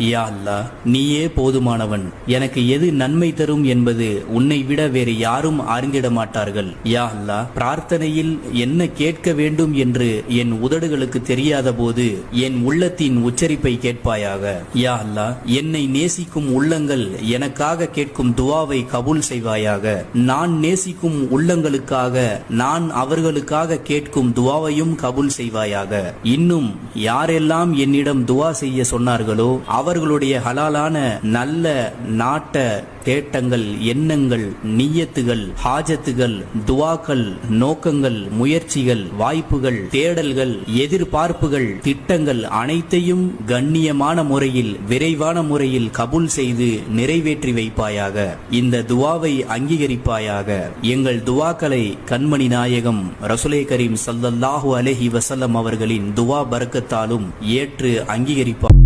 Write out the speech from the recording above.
யா அல்லாஹ், நீயே போதுமானவன். எனக்கு எது நன்மை தரும் என்பது உன்னை விட வேறு யாரும் அறிந்திட மாட்டார்கள். யா அல்லாஹ், பிரார்த்தனையில் என்ன கேட்க வேண்டும் என்று என் உதடுகளுக்கு தெரியாத போது என் உள்ளத்தின் உச்சரிப்பை கேட்பாயாக. யா அல்லாஹ், என்னை நேசிக்கும் உள்ளங்கள் எனக்காக கேட்கும் துவாவை கபூல் செய்வாயாக. நான் நேசிக்கும் உள்ளங்களுக்காக நான் அவர்களுக்காக கேட்கும் துவாவையும் கபூல் செய்வாயாக. இன்னும் யாரெல்லாம் என்னிடம் துவா செய்ய சொன்னார்களோ அவர்களுடைய ஹலாலான நல்ல நாட்ட தேட்டங்கள், எண்ணங்கள், நிய்யத்துகள், ஹாஜத்துகள், துவாக்கள், நோக்கங்கள், முயற்சிகள், வாய்ப்புகள், தேடல்கள், எதிர்பார்ப்புகள், திட்டங்கள் அனைத்தையும் கண்ணியமான முறையில் விரைவான முறையில் கபூல் செய்து நிறைவேற்றி வைப்பாயாக. இந்த துவாவை அங்கீகரிப்பாயாக. எங்கள் துவாக்களை கண்மணி நாயகம் ரசூலே கரீம் ஸல்லல்லாஹு அலைஹி வஸல்லம் அவர்களின் துவா பரக்கத்தாலும் ஏற்று அங்கீகரிப்பார்.